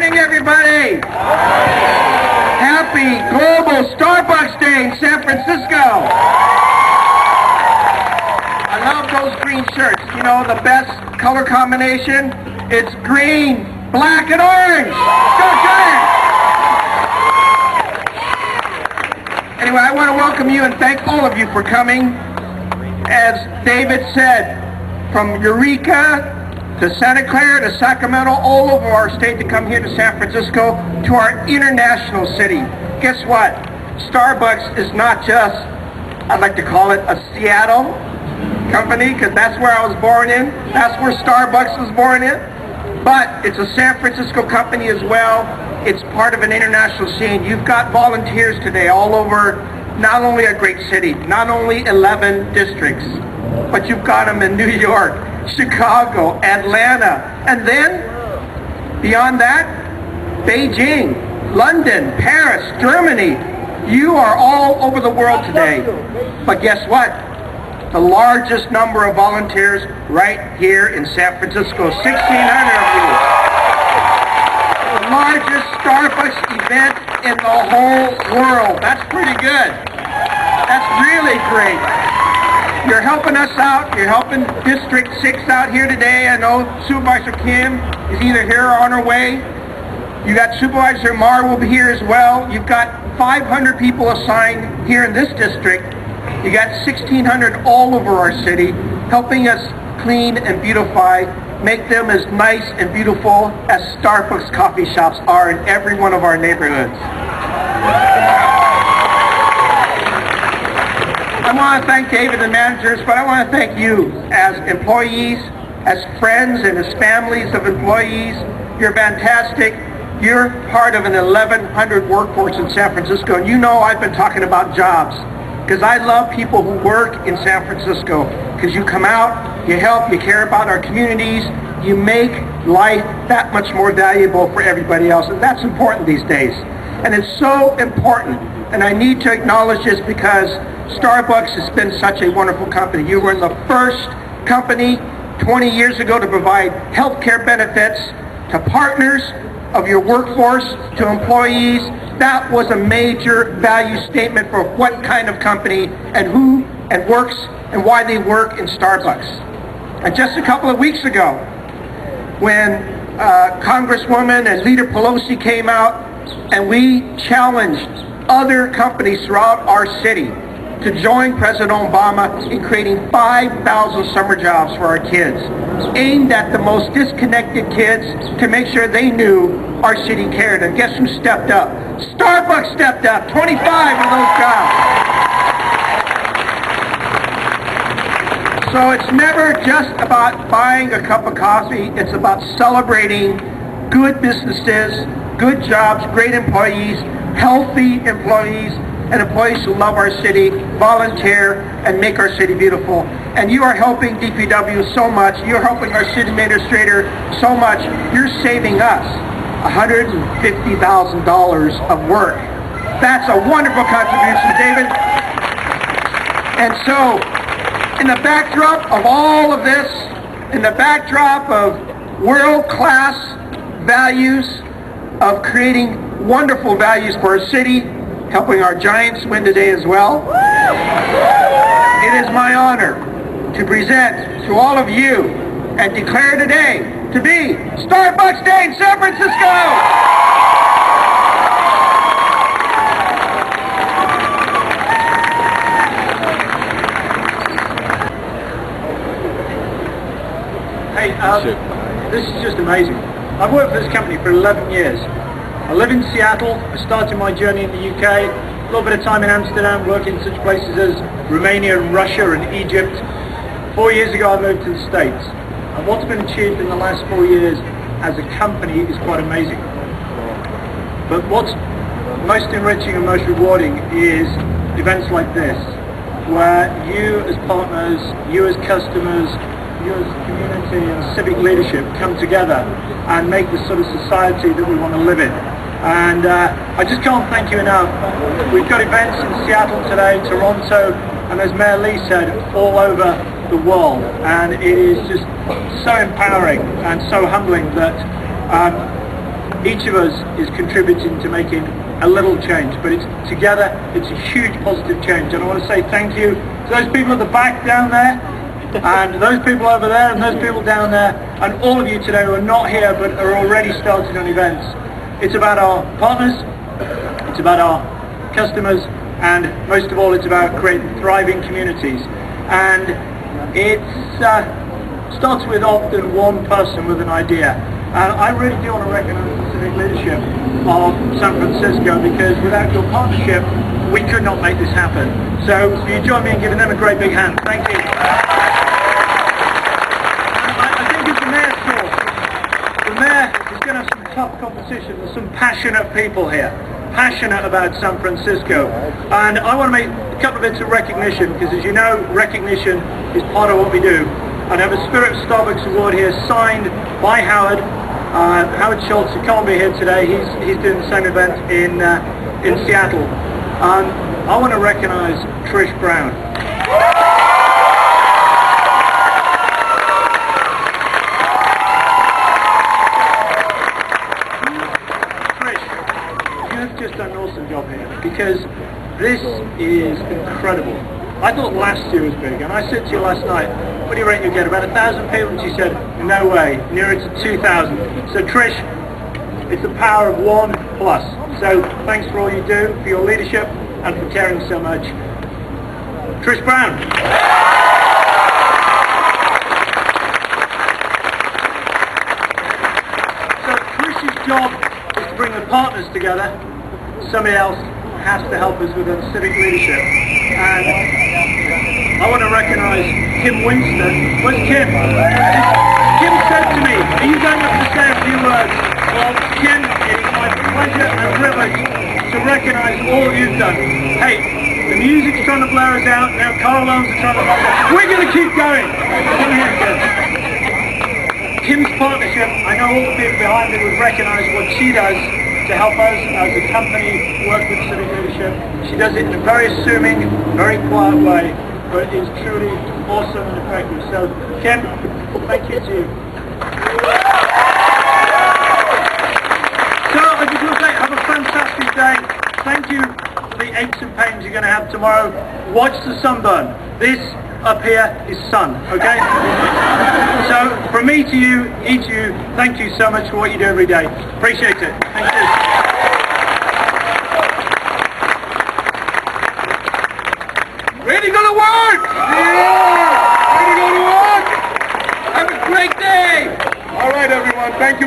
morning, everybody. Happy Global Starbucks Day in San Francisco. I love those green shirts. You know, the best color combination? It's green, black, and orange. Go Giants! Anyway, I want to welcome you and thank all of you for coming. As David said, from Eureka to Santa Clara to Sacramento, all over our state to come here to San Francisco, to our international city. Guess what? Starbucks is not just, I'd like to call it a Seattle company, because that's where I was born in. That's where Starbucks was born in. But it's a San Francisco company as well. It's part of an international scene. You've got volunteers today all over not only a great city, not only 11 districts, but you've got them in New York, Chicago, Atlanta, and then beyond that, Beijing, London, Paris, Germany. You are all over the world today. But guess what? The largest number of volunteers right here in San Francisco, 1,600 of you. The largest Starbucks event in the whole world. That's pretty good. That's really great. You're helping us out. You're helping District 6 out here today. I know Supervisor Kim is either here or on her way. You got Supervisor Mar will be here as well. You've got 500 people assigned here in this district. You got 1,600 all over our city, helping us clean and beautify, make them as nice and beautiful as Starbucks coffee shops are in every one of our neighborhoods. I want to thank David and the managers, but I want to thank you as employees, as friends and as families of employees. You're fantastic. You're part of an 1,100 workforce in San Francisco, and you know I've been talking about jobs because I love people who work in San Francisco because you come out, you help, you care about our communities, you make life that much more valuable for everybody else, and that's important these days. And it's so important, and I need to acknowledge this because Starbucks has been such a wonderful company. You were the first company 20 years ago to provide health care benefits to partners of your workforce, to employees. That was a major value statement for what kind of company and who and works and why they work in Starbucks. And just a couple of weeks ago, when Congresswoman and Leader Pelosi came out and we challenged other companies throughout our city to join President Obama in creating 5,000 summer jobs for our kids, aimed at the most disconnected kids to make sure they knew our city cared. And guess who stepped up? Starbucks stepped up, 25 of those jobs. So it's never just about buying a cup of coffee, it's about celebrating good businesses, good jobs, great employees, healthy employees, and employees who love our city, volunteer, and make our city beautiful. And you are helping DPW so much. You're helping our city administrator so much. You're saving us $150,000 of work. That's a wonderful contribution, David. And so, in the backdrop of all of this, in the backdrop of world-class values, of creating wonderful values for our city, helping our Giants win today as well. It is my honor to present to all of you and declare today to be Starbucks Day in San Francisco! Hey, this is just amazing. I've worked for this company for 11 years. I live in Seattle. I started my journey in the UK, a little bit of time in Amsterdam, working in such places as Romania, Russia and Egypt. 4 years ago I moved to the States. And what's been achieved in the last 4 years as a company is quite amazing. But what's most enriching and most rewarding is events like this, where you as partners, you as customers, you as community and civic leadership come together and make the sort of society that we want to live in. And I just can't thank you enough. We've got events in Seattle today, Toronto, and as Mayor Lee said, all over the world. And it is just so empowering and so humbling that each of us is contributing to making a little change, but together it's a huge positive change. And I want to say thank you to those people at the back down there, and those people over there, and those people down there, and all of you today who are not here but are already started on events. It's about our partners, it's about our customers, and most of all it's about creating thriving communities. And it starts with often one person with an idea. And I really do want to recognize the civic leadership of San Francisco, because without your partnership we could not make this happen. So will you join me in giving them a great big hand? Thank you. I think as the mayor saw, the mayor is going to have some tough competition. There's some passionate people here, passionate about San Francisco, and I want to make a couple of bits of recognition, because as you know, recognition is part of what we do. And I have a Spirit of Starbucks award here signed by Howard Schultz, who can't be here today. He's doing the same event in Seattle. I want to recognize Trish Brown. Trish, you have just done an awesome job here, because this is incredible. I thought last year was big, and I said to you last night, what do you reckon you'll get? About 1,000 people? And she said, no way, nearer to 2,000. So Trish, it's the power of 1+. So thanks for all you do, for your leadership, and for caring so much. Trish Brown. So Trish's job is to bring the partners together. Somebody else has to help us with the civic leadership. And I want to recognize Kim Winston. Where's Kim? Kim said to me, are you going up to say a few words? Well, Kim, it is my pleasure and privilege to recognize all that you've done. Hey, the music's trying to blare us out, now car alarms are trying to blare us out. We're going to keep going. Come here, Kim. Kim's partnership, I know all the people behind it would recognize what she does to help us as a company work with civic leadership. She does it in a very assuming, very quiet way, but is truly awesome and effective. So, Kim, thank you to you. So, I just want to say, have a fantastic day. Thank you for the aches and pains you're going to have tomorrow. Watch the sunburn. This up here is sun, okay? So, from me to you, each of you, thank you so much for what you do every day. Appreciate it. Thank you. Ready to go to work? Yeah! Ready to go to work? Have a great day! All right, everyone. Thank you very much.